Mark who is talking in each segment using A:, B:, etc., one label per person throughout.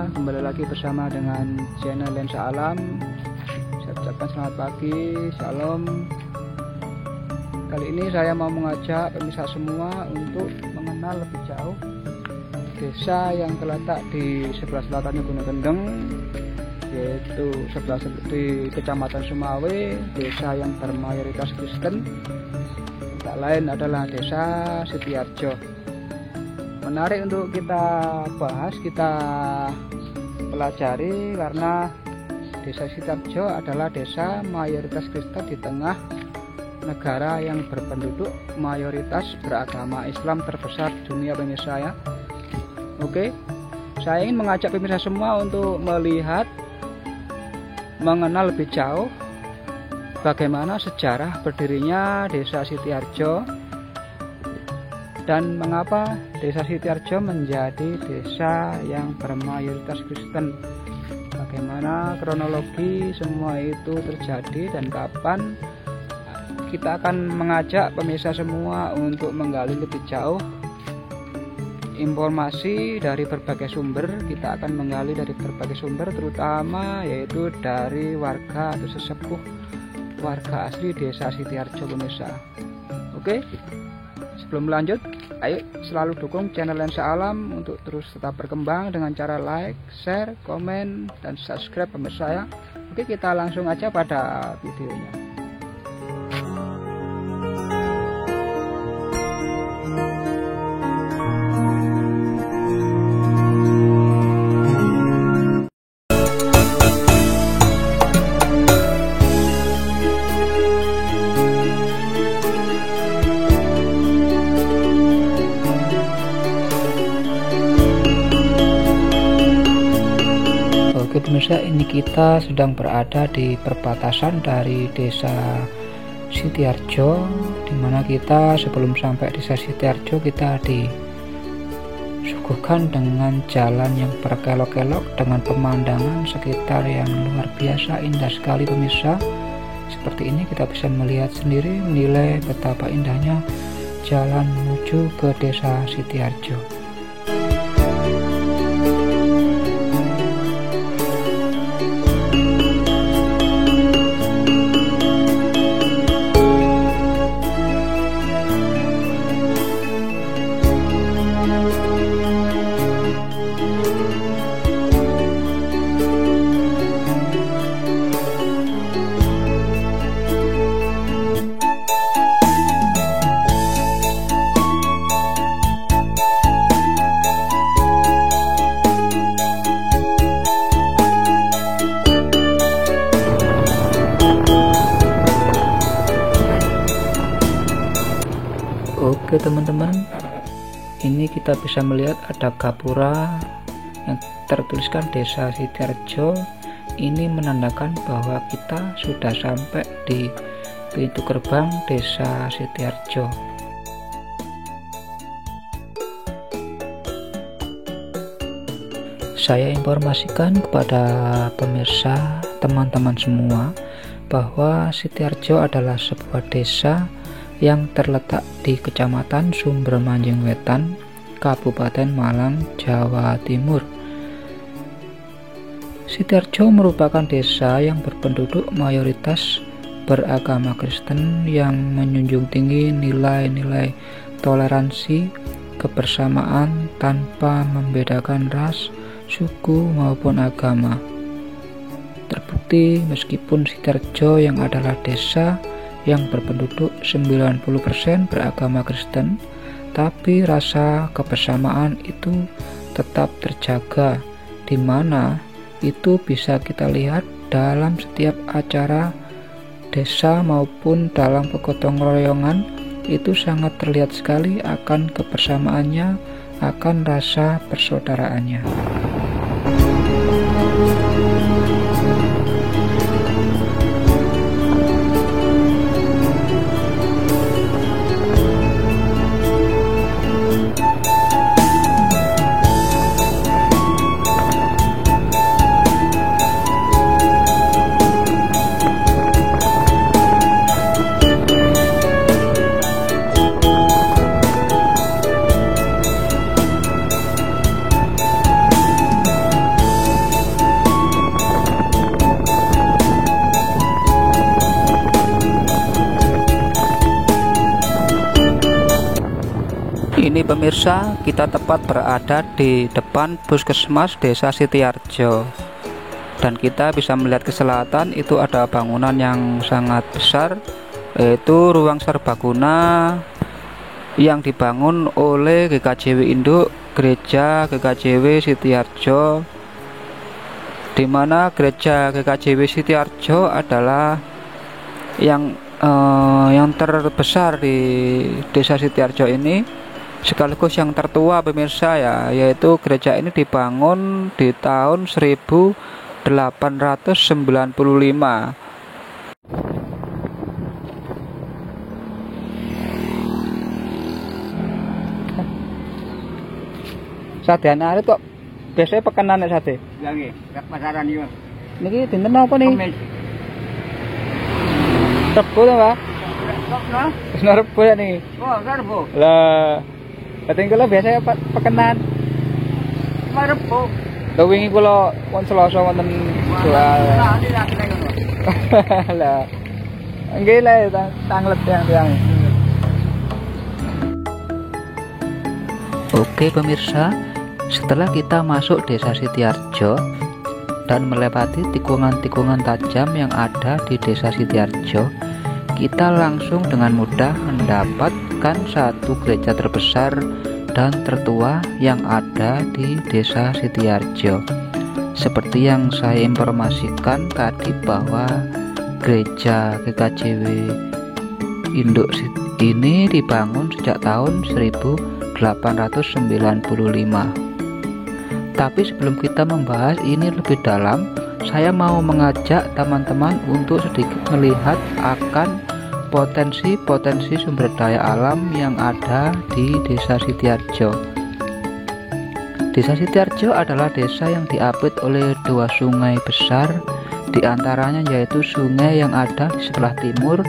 A: Kembali lagi bersama dengan channel Lensa Alam. Saya ucapkan selamat pagi, shalom. Kali ini saya mau mengajak pemirsa semua untuk mengenal lebih jauh desa yang terletak di sebelah selatannya Gunung Kendeng, yaitu di Kecamatan Sumawe, desa yang bermayoritas Kristen. Tak lain adalah desa Sitiarjo. Menarik untuk kita bahas, kita pelajari, karena desa Sitiarjo adalah desa mayoritas Kristen di tengah negara yang berpenduduk mayoritas beragama Islam terbesar dunia, pemirsa ya. Oke, saya ingin mengajak pemirsa semua untuk melihat, mengenal lebih jauh bagaimana sejarah berdirinya desa Sitiarjo dan mengapa desa Sitiarjo menjadi desa yang bermayoritas Kristen. Bagaimana kronologi semua itu terjadi dan kapan. Kita akan mengajak pemirsa semua untuk menggali lebih jauh informasi dari berbagai sumber. Kita akan menggali dari berbagai sumber, terutama yaitu dari warga atau sesepuh warga asli desa Sitiarjo, pemirsa. Oke, sebelum lanjut, ayo selalu dukung channel Lensa Alam untuk terus tetap berkembang dengan cara like, share, komen, dan subscribe, pemirsa ya. Oke, kita langsung aja pada videonya. Oke pemirsa, ini kita sedang berada di perbatasan dari desa Sitiarjo, dimana kita sebelum sampai desa Sitiarjo kita disuguhkan dengan jalan yang berkelok-kelok dengan pemandangan sekitar yang luar biasa indah sekali, pemirsa. Seperti ini kita bisa melihat sendiri, menilai betapa indahnya jalan menuju ke desa Sitiarjo. Oke teman-teman, ini kita bisa melihat ada gapura yang tertuliskan desa Sitiarjo. Ini menandakan bahwa kita sudah sampai di pintu gerbang desa Sitiarjo. Saya informasikan kepada pemirsa, teman-teman semua, bahwa Sitiarjo adalah sebuah desa yang terletak di Kecamatan Sumber Manjing Wetan, Kabupaten Malang, Jawa Timur. Sitiarjo merupakan desa yang berpenduduk mayoritas beragama Kristen yang menjunjung tinggi nilai-nilai toleransi, kebersamaan tanpa membedakan ras, suku maupun agama. Terbukti meskipun Sitiarjo yang adalah desa yang berpenduduk 90% beragama Kristen, tapi rasa kebersamaan itu tetap terjaga, di mana itu bisa kita lihat dalam setiap acara desa maupun dalam kegotong royongan. Itu sangat terlihat sekali akan kebersamaannya, akan rasa persaudaraannya. Ini pemirsa, kita tepat berada di depan Puskesmas Desa Sitiarjo, dan kita bisa melihat ke selatan itu ada bangunan yang sangat besar, yaitu ruang serbaguna yang dibangun oleh GKJW Induk Gereja GKJW Sitiarjo, di mana Gereja GKJW Sitiarjo adalah yang terbesar di Desa Sitiarjo ini, sekaligus yang tertua pemirsa ya, yaitu gereja ini dibangun di tahun 1895. Sadean arep kok biasanya pekenan nek sate.
B: Ya nggih, pasaran iki.
A: Niki dinten napa nih? Rebo to, Pak? Wis rebo ya niki.
B: Oh, rebo.
A: Lah Katanya kula biasanya pekenan.
B: Rebo.
A: Lho wingi kula pun Selasa wonten jual. Lah. Nggih lah tanglet tiang-tiang. Oke pemirsa, setelah kita masuk Desa Sitiarjo dan melewati tikungan-tikungan tajam yang ada di Desa Sitiarjo, kita langsung dengan mudah mendapatkan satu gereja terbesar dan tertua yang ada di Desa Sitiarjo. Seperti yang saya informasikan tadi bahwa gereja GKJW Induk ini dibangun sejak tahun 1895. Tapi sebelum kita membahas ini lebih dalam, saya mau mengajak teman-teman untuk sedikit melihat akan potensi-potensi sumber daya alam yang ada di Desa Sitiarjo. Desa Sitiarjo adalah desa yang diapit oleh dua sungai besar, di antaranya yaitu sungai yang ada di sebelah timur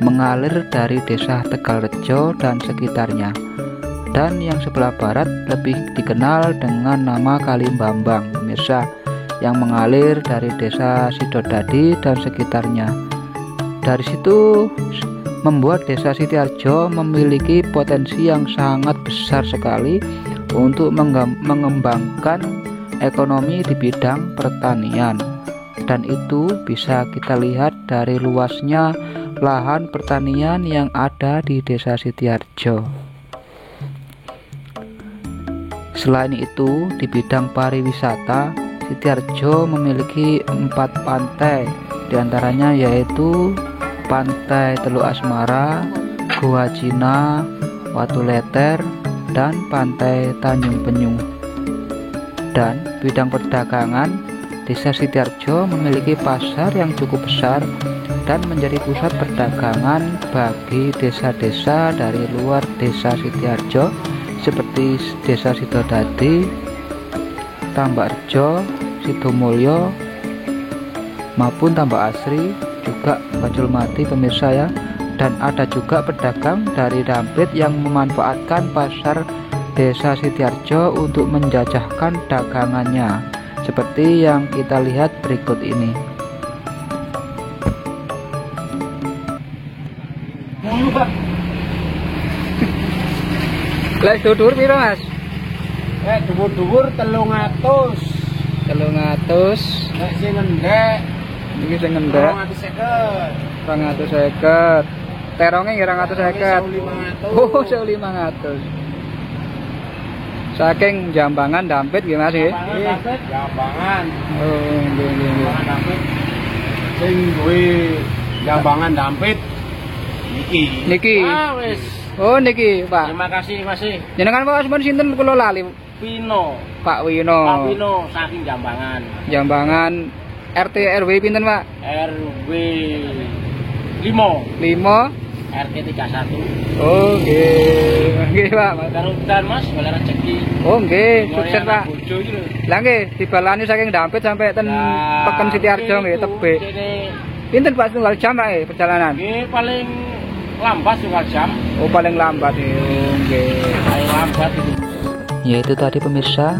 A: mengalir dari Desa Tegalrejo dan sekitarnya, dan yang sebelah barat lebih dikenal dengan nama Kali Bambang, pemirsa, yang mengalir dari Desa Sidodadi dan sekitarnya. Dari situ membuat Desa Sitiarjo memiliki potensi yang sangat besar sekali untuk mengembangkan ekonomi di bidang pertanian, dan itu bisa kita lihat dari luasnya lahan pertanian yang ada di Desa Sitiarjo. Selain itu, di bidang pariwisata, Sitiarjo memiliki 4 pantai, diantaranya yaitu Pantai Teluk Asmara, Gua Cina, Watu Leter, dan Pantai Tanjung Penyung. Dan bidang perdagangan, Desa Sitiarjo memiliki pasar yang cukup besar dan menjadi pusat perdagangan bagi desa-desa dari luar Desa Sitiarjo seperti Desa Sidodadi, Tambakrejo, Sidomulyo, maupun Tambak Asri, juga Bajulmati, pemirsa ya. Dan ada juga pedagang dari Dampit yang memanfaatkan pasar Desa Sitiarjo untuk menjajahkan dagangannya, seperti yang kita lihat berikut ini. Lek dhuwur piro, Mas?
B: Dhuwur-dhuwur 300.
A: 300.
B: Nek sing ngendhek
A: Iki sing ngendhek 250. Teronge nggih 250. Oh, 1.500. Saking Jambangan Dampit nggih Mas nggih.
B: Jambangan.
A: Oh, nggih.
B: Sing duwe Jambangan Dampit
A: Niki.
B: Ah wis.
A: Oh niki, Pak.
B: Terima kasih masih.
A: Jenengan Pak Asman sinten kula lali.
B: Pino.
A: Pak Wino.
B: Pak Pino saking Jambangan.
A: Jambangan RT RW pinten, Pak?
B: RW 5.
A: 5
B: RT 31.
A: Oh nggih. Nggih, Pak.
B: Garudan Mas, boleh rezeki.
A: Oh nggih, sukses Pak.
B: Bojo iki lho.
A: Lah nggih, dibalani saking Dampit sampai ten Peken Sitiarjo nggih tebih. Pinten Pak setunggal jam Pak perjalanan?
B: Nggih paling lambat setunggal jam.
A: Oh paling lambat ya. Nggih.
B: Paling lambat itu.
A: Ya itu tadi pemirsa,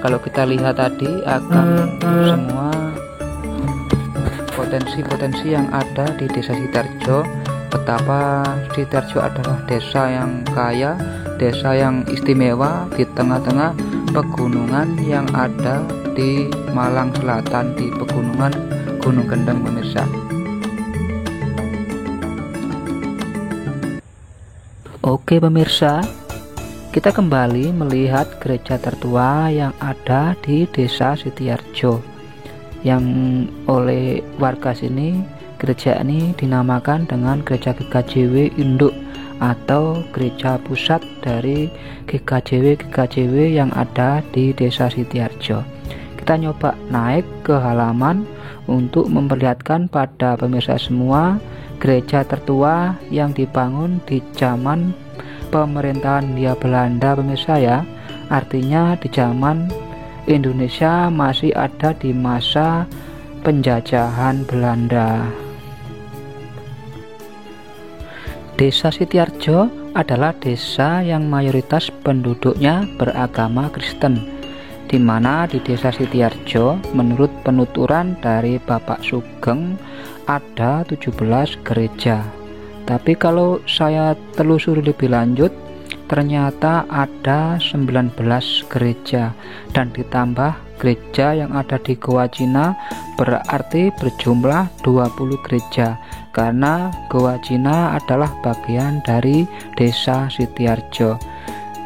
A: kalau kita lihat tadi akan semua potensi-potensi yang ada di Desa Sitiarjo, betapa Sitiarjo adalah desa yang kaya, desa yang istimewa di tengah-tengah pegunungan yang ada di Malang Selatan, di pegunungan Gunung Kendeng pemirsa. Oke pemirsa, kita kembali melihat gereja tertua yang ada di Desa Sitiarjo, yang oleh warga sini gereja ini dinamakan dengan Gereja GKJW Induk atau gereja pusat dari GKJW yang ada di Desa Sitiarjo. Kita nyoba naik ke halaman untuk memperlihatkan pada pemirsa semua gereja tertua yang dibangun di zaman pemerintahan Hindia Belanda pemirsa ya. Artinya di zaman Indonesia masih ada di masa penjajahan Belanda. Desa Sitiarjo adalah desa yang mayoritas penduduknya beragama Kristen, di mana di Desa Sitiarjo menurut penuturan dari Bapak Sugeng ada 17 gereja. Tapi kalau saya telusuri lebih lanjut, ternyata ada 19 gereja, dan ditambah gereja yang ada di Goa Cina berarti berjumlah 20 gereja, karena Goa Cina adalah bagian dari Desa Sitiarjo.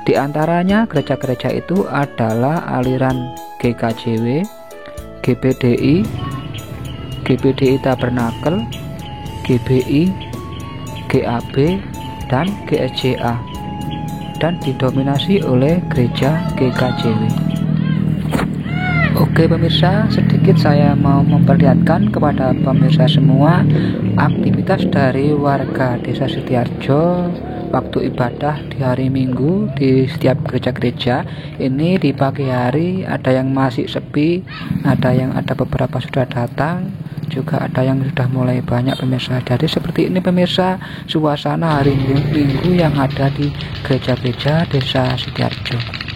A: Di antaranya gereja-gereja itu adalah aliran GKJW, GBDI Tabernakel, GBI, GAB, dan GSJA, dan didominasi oleh gereja GKJW. Oke pemirsa, sedikit saya mau memperlihatkan kepada pemirsa semua aktivitas dari warga Desa Sitiarjo waktu ibadah di hari Minggu di setiap gereja-gereja. Ini di pagi hari ada yang masih sepi, ada beberapa sudah datang, juga ada yang sudah mulai banyak pemirsa. Jadi seperti ini pemirsa suasana hari Minggu yang ada di gereja-gereja Desa Sitiarjo.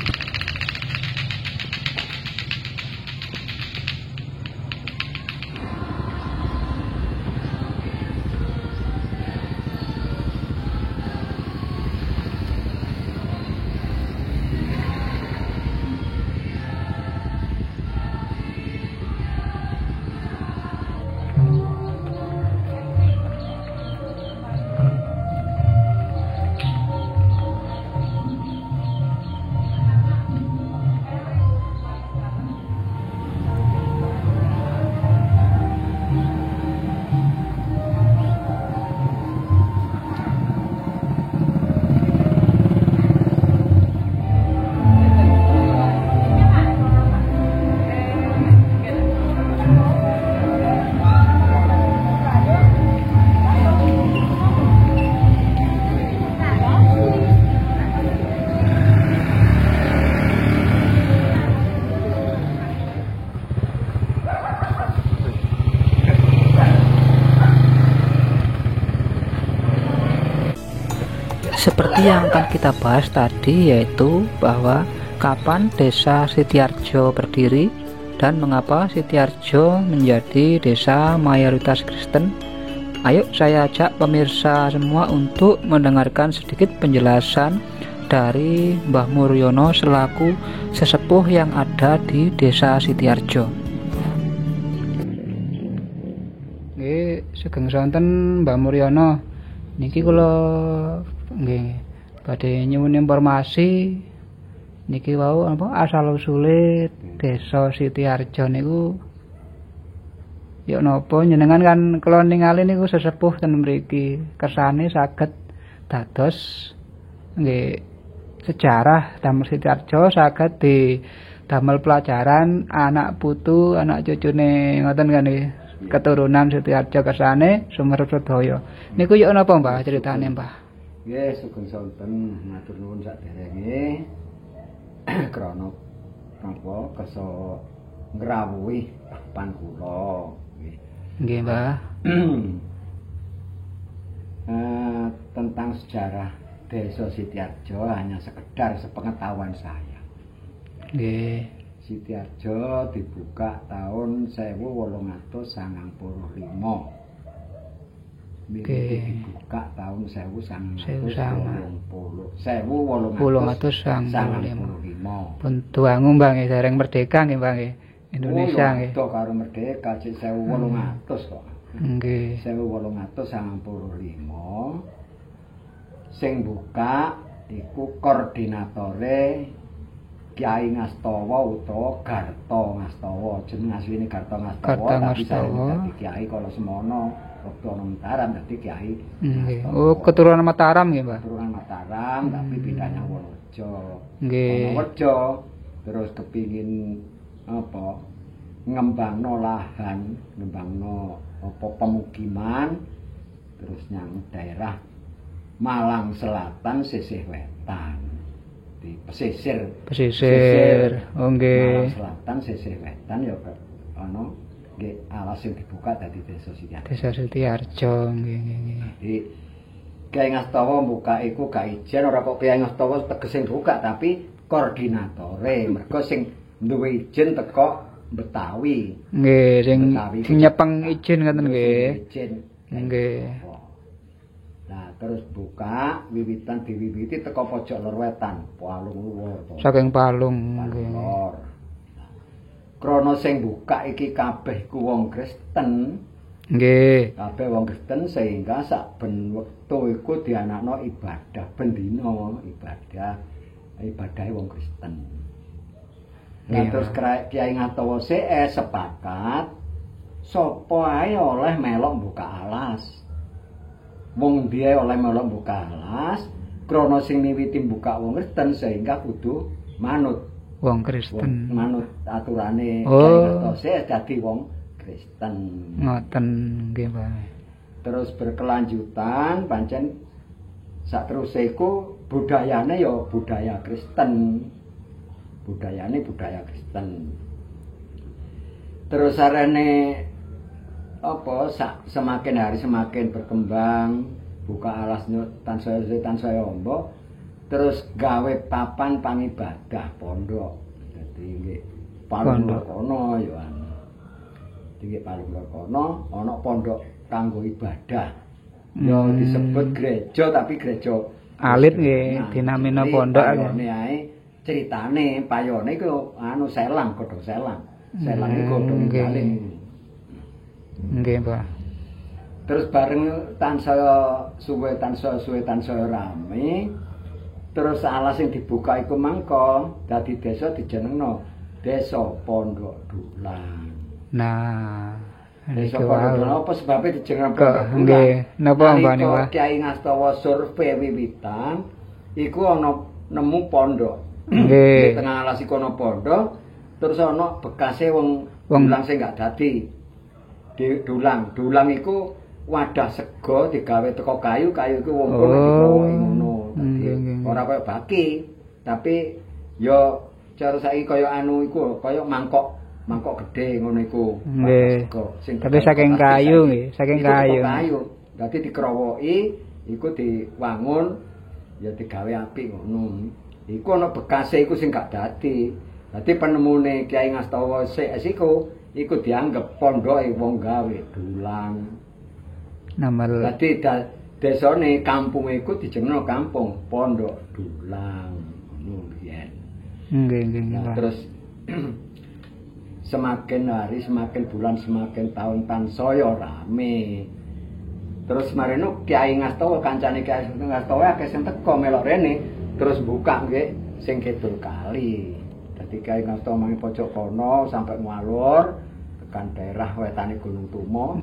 A: Seperti yang akan kita bahas tadi, yaitu bahwa kapan desa Sitiarjo berdiri dan mengapa Sitiarjo menjadi desa mayoritas Kristen. Ayo saya ajak pemirsa semua untuk mendengarkan sedikit penjelasan dari Mbah Muryono selaku sesepuh yang ada di desa Sitiarjo. Nggih, sugeng sonten Mbah Muryono. Niki kula nggih badhe nyuwun informasi niki wau apa asal usule desa Sitiarjo niku ya napa jenengan kan kula ningali niku sesepuh ten mriki kersane saged dados nggih sejarah damel Sitiarjo saged damel pelajaran anak putu anak cucune ngoten kan nggih keturunan Sitiarjo kersane Sumersedaya niku ya napa Mbah ceritane Mbah?
C: Nggih, sugeng sonten matur nuwun saderenge krana napa kersa ngrawuhi papan kula nggih.
A: Nggih, Mbah.
C: Tentang sejarah Desa Sitiarjo hanya sekedar sepengetahuan saya.
A: Nggih.
C: Sitiarjo dibuka tahun 1895. Dibuka tahun 1895.
A: Pun tuangu Mbah nggih dereng merdeka nggih Mbah nggih. Indonesia nggih.
C: Itu karo merdeka 1800 kok.
A: Nggih.
C: 1895. Sing buka iku koordinatore Kyai Ngastawa utawa Garta Ngastawa. Jeneng asline Garta Ngastawa tapi dadi Kyai kala semono waktu ana Mataram dadi Kyai.
A: Oh, keturunan Mataram nggih, Mbah.
C: Keturunan Mataram tapi pindahnya Wonorejo.
A: Nggih.
C: Wonorejo terus kepingin apa ngembangno lahan, ngembangno apa pemukiman terus nyang daerah Malang Selatan sisih wetan. Di pesisir. Oh nggih. Malang Selatan sisih wetan ya ana nggih alas sing dibuka dadi Desa Sitiarjo.
A: Desa Sitiarjo nggih.
C: Jadi Kyai Ngastawa buka iku gak ijen ora kok Kyai Ngastawa tegese buka tapi koordinatore mergo sing duwe ijen teko Betawi.
A: Nggih, sing nyepeng ijen ngoten nggih. Nggih.
C: Nah, terus buka wiwitan diwiwiti teko pojok lor wetan, Palung Luwur.
A: Saking Palung nggih.
C: Krana sing buka iki kabeh ku wong Kristen.
A: Nggih.
C: Kabeh wong Kristen sehingga saben wektu iku dianakno ibadah ben dina, ibadahe wong Kristen. Nah, terus Kyai Ngastawa sepakat sapa ae oleh melok buka alas. Wong dia oleh melok buka alas, krana sing miwiti buka wong Kristen sehingga kudu manut
A: wong Kristen.
C: Manut aturane Kyai Ngastawa dadi wong Kristen.
A: Ngoten nggih, Pak. Terus
C: berkelanjutan pancen sateruse iku budayane ya budaya Kristen. Budayane budaya Kristen. Terus sarene apa semakin hari semakin berkembang, buka alas tansaya ombo, terus gawe papan pangibadah pondok. Dadi nggih Palung kono ya ana. Iki Palung kono ana pondok kanggo ibadah. Ya disebut gereja tapi gereja
A: alit nggih, dinamina pondok
C: ae. Ceritane payone iku anu selang, godhong selang. Selang iku godhong galing.
A: Nggih, Pak.
C: Terus bareng tansaya suwe rame. Terus alas sing dibuka iku mangko dadi desa dijenengno Desa Pondok Dulang.
A: Nah,
C: Desa Pondok Dulang apa sebabnya dijenengno Pondok Dulang?
A: Nggih, napa mbane, Pak?
C: Kyai Ngastawa survei wiwitan iku ana nemu pondok.
A: Nggih.
C: Di tengah alas iku ana pondok, terus ana bekase wong dulang sing gak dadi. Di dulang iku wadah sego digawe teko kayu iku wongkon digawe ngono. Ora kaya baki, tapi ya cara saiki kaya anu iku, kaya mangkok gedhe ngono iku.
A: Nggih. Tapi saking kayu nggih, saking kayu.
C: Dadi dikrowoki iku diwangun ya digawe apik ngono. Iku ana bekase iku sing gak dadi. Dadi penemune Kyai Ngastawa CS iku dianggep pondoke wong gawe dulang.
A: Namel
C: Dadi desane kampunge iku dijenengno kampung Pondok Dulang. Ngono biyen.
A: nggih.
C: Nah, terus semakin hari, semakin bulan, semakin tahun tansaya rame. Terus marino Kyai Ngastawa kancane Kyai Ngastawa akeh sing teko melok rene, terus buka nggih sing kidul kali. Dadi Kyai Ngastawa mangi pojok kono sampai ngalor tekan daerah wetane Gunung Tumo.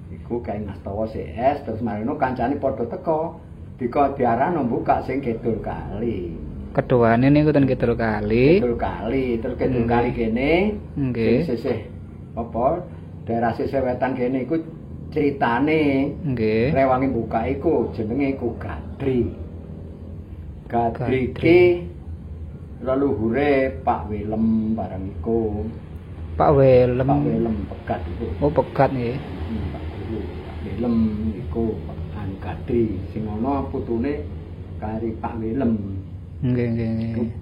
C: Iku Kyai Ngastawa CS, terus marino kancane padha teko. Dika diarani buka sing kidul kali.
A: Keduane niku ten kidul kali.
C: Kidul kali, terus kidul kali kene
A: Nggih.
C: sisih apa daerah sisih wetan kene iku ceritane
A: Nggih.
C: rewangi buka iku jenenge iku Gadri. Gadri
A: Gadri.
C: ki leluhure Pak Willem barang iku.
A: Pak Willem.
C: Pak Willem Pegat iku.
A: Oh, pegat nggih.
C: Pak Willem iku an Gadri sing ana putune kari Pak Willem.
A: Nggih.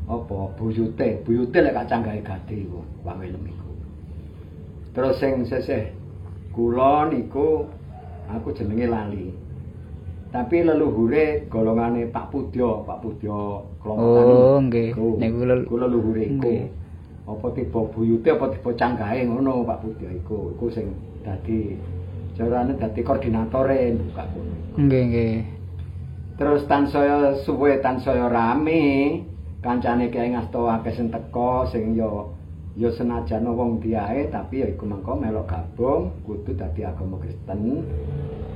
C: Apa buyute lek kacang gawe Gadri iku Pak Willem iku. Terus sing sisih kula niku aku jenenge lali. Tapi leluhure golongane Pak Pudyo kelompok tani.
A: Oh, nggih. Niku
C: Niku leluhure iku.
A: nggih.
C: Apa tiba buyute apa tiba canggahe ngono Pak Pudyo iku. Iku sing dadi jarane dadi koordinatore buka kono.
A: Nggih.
C: Terus tansaya suwe tansaya rame, kancane Kyai Ngastawa akeh sing teka sing ya senajan wong diae tapi ya iku mangko melok gabung kudu dadi agama Kristen.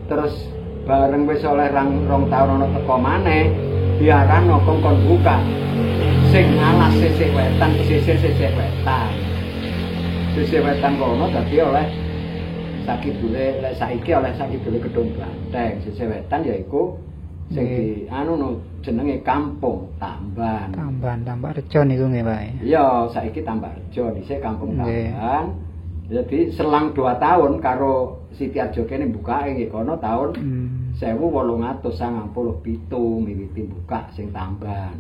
C: Terus bareng wis oleh rong taun ana teka maneh diarani kongkon buka sing alas sisih wetan sisih wetan. Sisih wetan kono dadi oleh sakidule lek saiki oleh sakidule Gedung Banteng. Sisih wetan yaiku sing di jenenge Kampung Tamban.
A: Tambah rejo niku nggih, Pak.
C: Iya, saiki Tambarjo, dhisik Kampung
A: Nggih.
C: Tamban. Jadi selang 2 tahun karo Siti Arjo kene bukake nggih kono taun 1897 miwiti buka sing Tamban.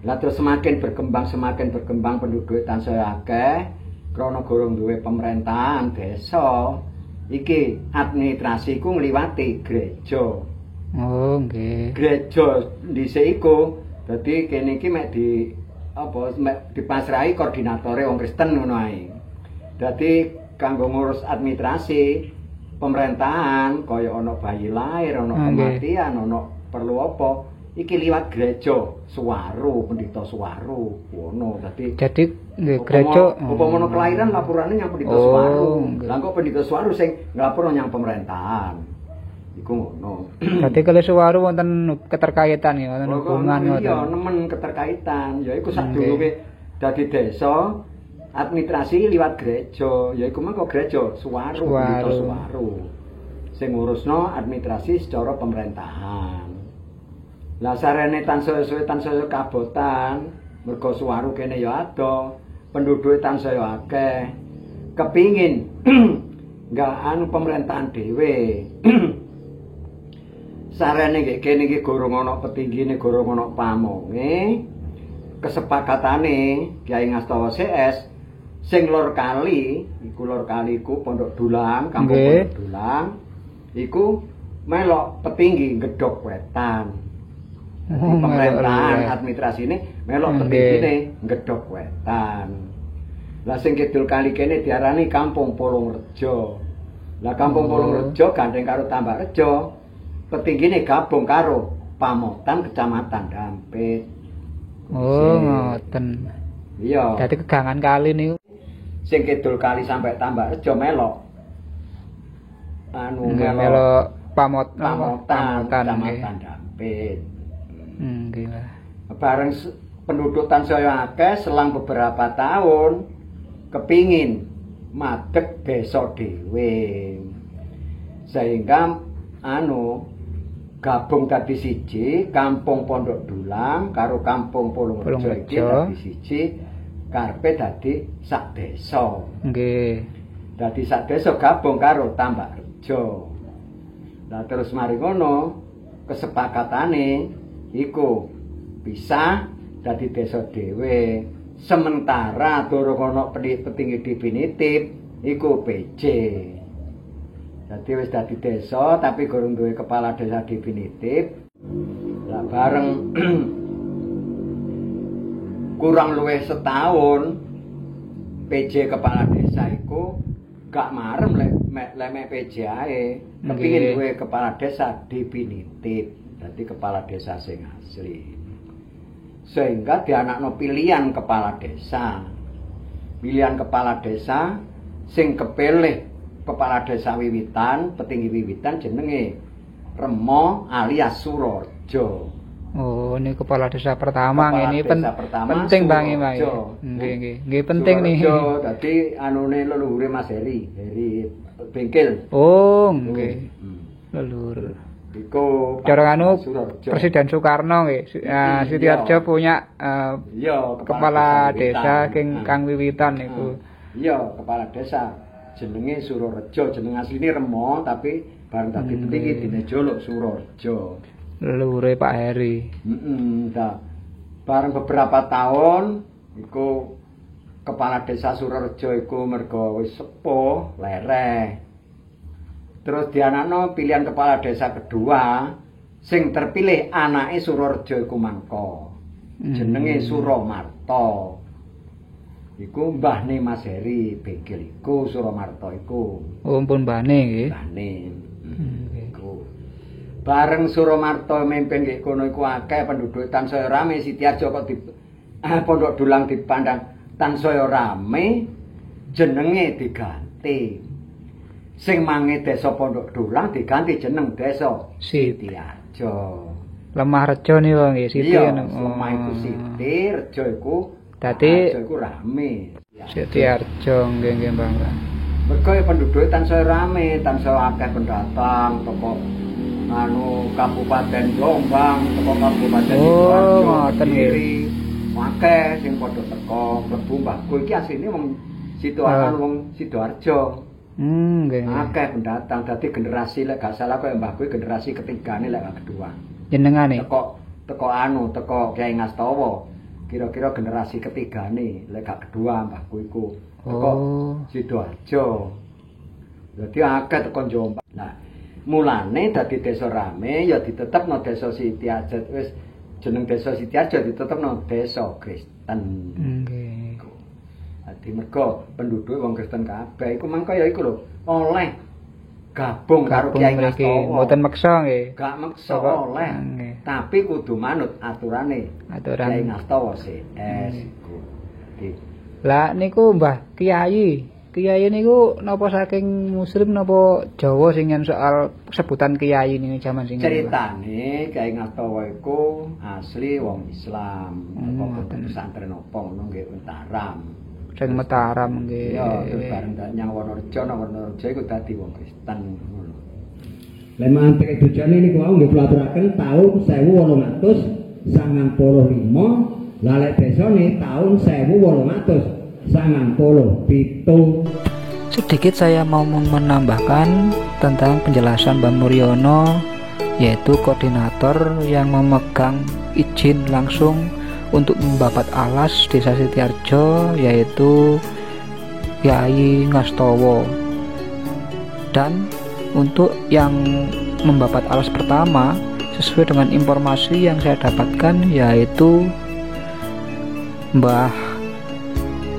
C: Lah terus semakin berkembang penduduk tansaya akeh krana gorong duwe pemerintahan desa. Iki administrasi ku ngliwati gereja.
A: Oh, nggih.
C: Gereja dhisik iku dadi kene iki mek dipasrahi koordinatore wong Kristen ngono ae. Dadi kanggo ngurus administrasi pemerintahan kaya ana bayi lahir, ana kematian, ana perlu apa iki liwat gereja Suwaru, Pendhita Suwaru ngono. Dadi
A: nggih gereja
C: upama kelahiran laporane nyang Pendhita Suwaru. Lah kok Pendhita Suwaru sing nglapor nyang pemerintahan. Iku ngono.
A: Dadi kali Suwaru wonten keterkaitan ya, wonten hubungan ngoten.
C: Iya, nemen keterkaitan. Ya iku sadurunge dadi desa administrasi liwat gereja. Ya iku mangko gereja Suwaru, Pendhita Suwaru. Sing ngurusno administrasi secara pemerintahan. Lah sarene tansaya kabotan, mergo Suwaru kene ya ada, penduduke tansaya akeh. Kepingin enggak pemerintahan dhewe. Sarene nggih kene iki gorong ana petinggine, gorong ana pamonge. Kesepakatane Kyai Ngastawa CS sing lor kali iku Pondok Dulang, Kampung Pondok Dulang. Iku melok petinggi Gedhok Wetan. Pemerintahan administrasine melok petinggine Gedhok Wetan. Lah sing kidul kali kene diarani Kampung Polongrejo. Lah Kampung Polongrejo gandeng karo Tambarrejo. Petinggine gabung karo Pamotan Kecamatan Dampit.
A: Oh, ngoten.
C: Iya.
A: Dadi kegangan kali niku.
C: Sing kidul kali sampai Tambarrejo melok.
A: Melok Pamotan
C: Kecamatan Dampit.
A: Nggih, Pak.
C: Bareng penduduk tansaya akeh selang beberapa tahun kepingin madeg desa dhewe. Sehingga gabung dadi siji Kampung Pondok Dulang karo Kampung Polongrejo iki dadi siji karepe dadi sak desa.
A: Nggih.
C: Dadi sak desa gabung karo Tambarrejo. Lah terus mari ngono kesepakatane iku bisa dadi desa dhewe. Sementara durung ana petinggi definitif iku PJ. Dadi wis dadi desa tapi gorong duwe kepala desa definitif. Lah bareng kurang luwih setahun PJ kepala desa iku gak marem lek PJ ae. Kepingin duwe kepala desa definitif. Dadi kepala desa sing asli. Sehingga dianakno pilihan kepala desa. Pilihan kepala desa sing kepilih kepala desa wiwitan, petinggi wiwitan jenenge Remo alias Surorejo.
A: Oh, ini kepala desa pertama
C: kepala
A: ini
C: desa pertama,
A: penting Bang ini. Nggih, penting nih.
C: Surorejo dadi anune leluhure Mas Heri Bengkel.
A: Oh, nggih. Leluhur.
C: Iku
A: cara anu Presiden Soekarno nggih. Sitiarjo punya kepala desa kang wiwitan niku.
C: Iya, kepala desa jenenge Surorejo, jeneng asline Remo tapi bareng dadi petinggi dine jolok Surorejo.
A: Leluhure Pak Heri.
C: Bareng beberapa tahun iku kepala desa Surorejo iku mergo wis sepuh, lereh. Terus dianakno pilihan kepala desa kedua sing terpilih anake Surorejo iku mangko. Jenenge Suromarto. Iku mbahne Mas Heri Bengkel iku Suromarto iku.
A: Oh, pun mbahne nggih.
C: Mbahne. Iku. Bareng Suromarto mimpin nggih kono iku akeh penduduk tansaya rame Sitiarjo kok di Pondok Dulang dipandang tansaya rame jenenge diganti. Sing mange desa Pondok Dulang diganti jeneng desa Sitiarjo.
A: Lemah Rejo nih Bang nggih Siti
C: ngono. Lemah iku Siti, Rejo iku
A: dadi
C: iku rame.
A: Sitiarjo nggih Bang.
C: Mergo penduduk tansaya rame, tansaya akeh pendatang toko Kabupaten Jombang, toko Kabupaten
A: Sidoarjo. Oh, ngoten nggih.
C: Akeh sing padha teko mlebu mbahku iki asline wong Sidoarjo, wong Sidoarjo.
A: Nggih.
C: Akeh pendatang dadi generasi lek gak salah koyo mbahku generasi ketigane lek gak kedua.
A: Jenengane
C: teko Kyai Ngastowo. Kira-kira generasi ketigane lek gak kedua mbahku iku. Teko Sidoarjo. Dadi akeh teko Jombang. Nah, mulane dadi desa rame ya ditetepno desa Sitiarjo wis jeneng desa Sitiarjo ditetepno desa Kristen.
A: Nggih.
C: Dadi mergo penduduk wong Kristen kabeh iku mangko ya iku lho oleh gabung karo Kyai Ngastowo.
A: Mboten meksa nggih.
C: Gak meksa oleh. Tapi kudu manut aturan Kyai Ngastowo CS iku.
A: Lah niku Mbah Kiai niku napa saking muslim napa Jawa sing soal sebutan kiai niku jaman sing
C: ceritane Kyai Ngastowo iku asli wong Islam. Apa pesantren apa ngono nggih Mataram.
A: Sing Mataram nggih.
C: Ya, terus bareng nyang Wonorejo, iku dadi wong Kristen ngono. Lah mantek bojone niku wau nggih kula aturaken taun 1895, lah lek desane taun 1897.
A: Sedikit saya mau menambahkan tentang penjelasan Bang Nuryono, yaitu koordinator yang memegang izin langsung untuk membabat alas Desa Sitiarjo, yaitu Kyai Ngastowo. Dan untuk yang membabat alas pertama, sesuai dengan informasi yang saya dapatkan, yaitu Mbah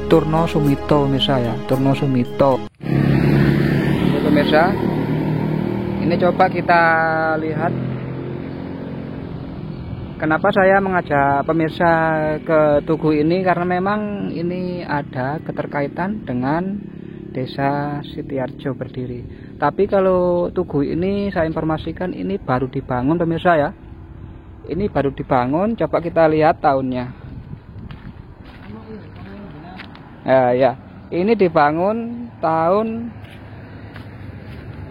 A: Turno Sumito, pemirsa ya, Turno Sumito. Pemirsa, ini coba kita lihat kenapa saya mengajak pemirsa ke Tugu ini, karena memang ini ada keterkaitan dengan Desa Sitiarjo berdiri. Tapi kalau Tugu ini saya informasikan ini baru dibangun pemirsa ya. Ini baru dibangun, coba kita lihat tahunnya. Ya, ini dibangun tahun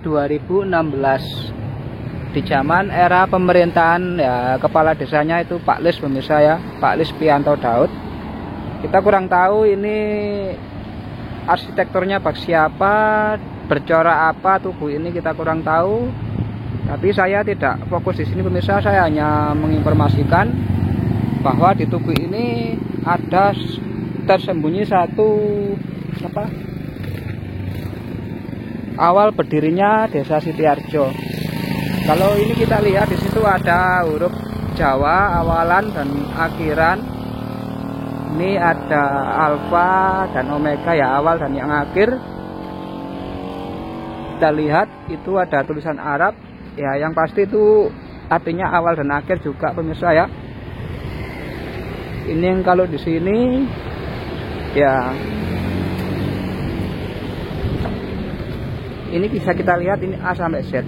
A: 2016 di zaman era pemerintahan ya, kepala desanya itu Pak Lis pemirsa ya, Pak Lis Pianto Daud. Kita kurang tahu ini arsitekturnya bak siapa, bercorak apa Tugu ini kita kurang tahu. Tapi saya tidak fokus di sini pemirsa, saya hanya menginformasikan bahwa di Tugu ini ada tersembunyi satu awal berdirinya Desa Sitiarjo. Kalau ini kita lihat di situ ada huruf Jawa awalan dan akhiran. Ini ada alfa dan omega ya, awal dan yang akhir. Kita lihat itu ada tulisan Arab. Ya, yang pasti itu artinya awal dan akhir juga pemirsa ya. Ini yang kalau di sini ya, ini bisa kita lihat ini A sampai Z.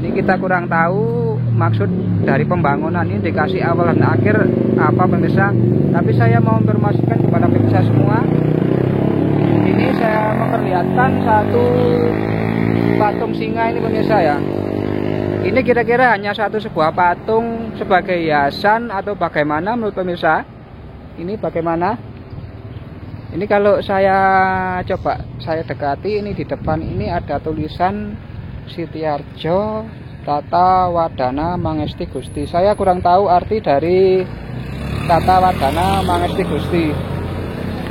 A: Ini kita kurang tahu maksud dari pembangunan ini dikasih awal dan akhir apa pemirsa. Tapi saya mau informasikan kepada pemirsa semua. Ini saya memperlihatkan satu patung singa ini pemirsa ya. Ini kira-kira hanya sebuah patung sebagai hiasan atau bagaimana menurut pemirsa? Ini bagaimana? Ini kalau saya coba saya dekati, ini di depan ini ada tulisan Sitiarjo Tata Wadana Mangesti Gusti. Saya kurang tahu arti dari Tata Wadana Mangesti Gusti.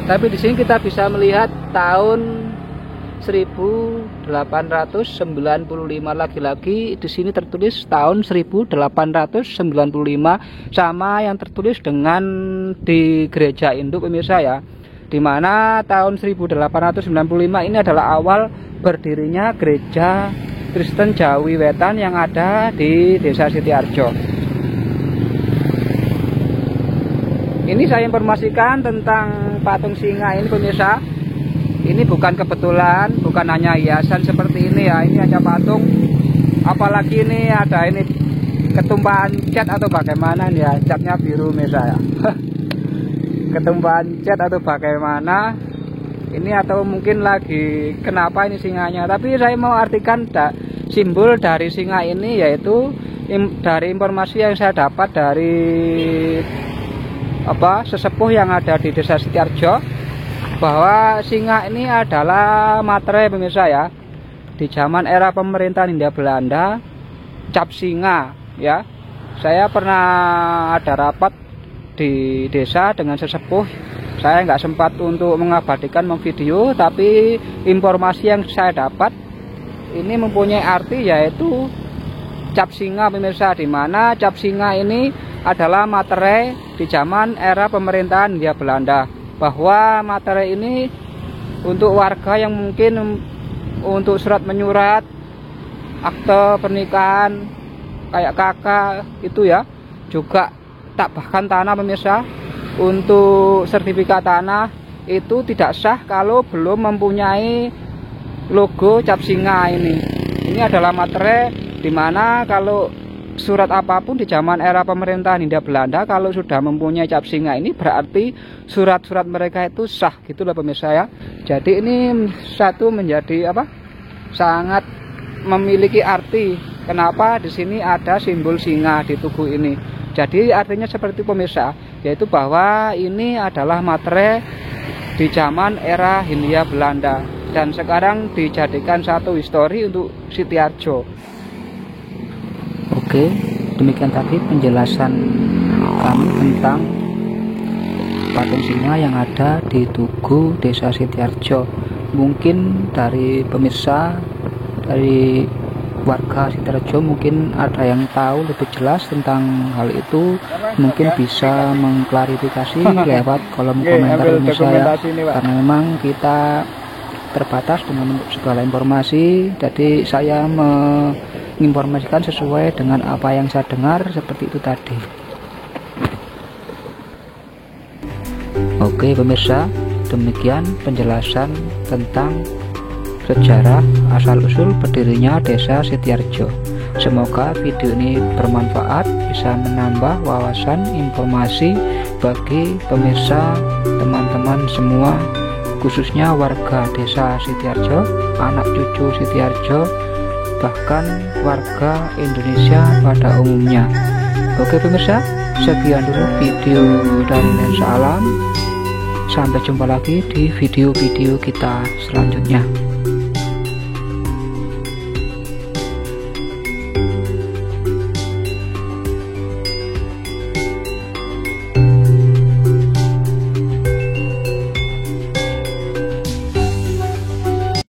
A: Tapi di sini kita bisa melihat tahun 1895 lagi-lagi di sini tertulis tahun 1895 sama yang tertulis dengan di gereja induk pemirsa ya, dimana tahun 1895 ini adalah awal berdirinya gereja Kristen Jawi Wetan yang ada di Desa Sitiarjo. Ini saya informasikan tentang patung singa ini pemirsa. Ini bukan kebetulan, bukan hanya hiasan seperti ini ya. Ini hanya patung. Apalagi ini ada ini ketumpahan cat atau bagaimana nih ya. Catnya biru pemirsa ya. Ketumpahan cat atau bagaimana. Ini atau mungkin lagi kenapa ini singanya. Tapi saya mau artikan simbol dari singa ini yaitu dari informasi yang saya dapat dari sesepuh yang ada di Desa Sitiarjo, bahwa singa ini adalah materai pemirsa ya. Di zaman era pemerintahan Hindia Belanda, cap singa ya. Saya pernah ada rapat di desa dengan sesepuh. Saya nggak sempat untuk mengabadikan memvideo, tapi informasi yang saya dapat ini mempunyai arti yaitu cap singa pemirsa, di mana cap singa ini adalah materai di zaman era pemerintahan Hindia Belanda, bahwa materai ini untuk warga yang mungkin untuk surat menyurat, akte pernikahan kayak kakak itu ya, juga tak bahkan tanah pemirsa. Untuk sertifikat tanah itu tidak sah kalau belum mempunyai logo cap singa ini. Ini adalah materai dimana kalau surat apapun di zaman era pemerintahan Hindia Belanda kalau sudah mempunyai cap singa ini berarti surat-surat mereka itu sah gitu loh pemirsa ya. Jadi ini satu menjadi sangat memiliki arti. Kenapa di sini ada simbol singa di Tugu ini? Jadi artinya seperti pemirsa, yaitu bahwa ini adalah materai di zaman era Hindia Belanda dan sekarang dijadikan satu histori untuk Sitiarjo. Oke, demikian tadi penjelasan kami tentang patung singa yang ada di Tugu Desa Sitiarjo. Mungkin dari pemirsa, dari warga Sitiarjo mungkin ada yang tahu lebih jelas tentang hal itu, mungkin bisa mengklarifikasi lewat kolom komentar pemirsa ya, karena memang kita terbatas dengan segala informasi. Jadi saya menginformasikan sesuai dengan apa yang saya dengar seperti itu tadi. Oke pemirsa, demikian penjelasan tentang sejarah asal-usul berdirinya Desa Sitiarjo. Semoga video ini bermanfaat, bisa menambah wawasan informasi bagi pemirsa, teman-teman semua, khususnya warga Desa Sitiarjo, anak cucu Sitiarjo, bahkan warga Indonesia pada umumnya. Oke pemirsa, sekian dulu video dan salam. Sampai jumpa lagi di video-video kita selanjutnya.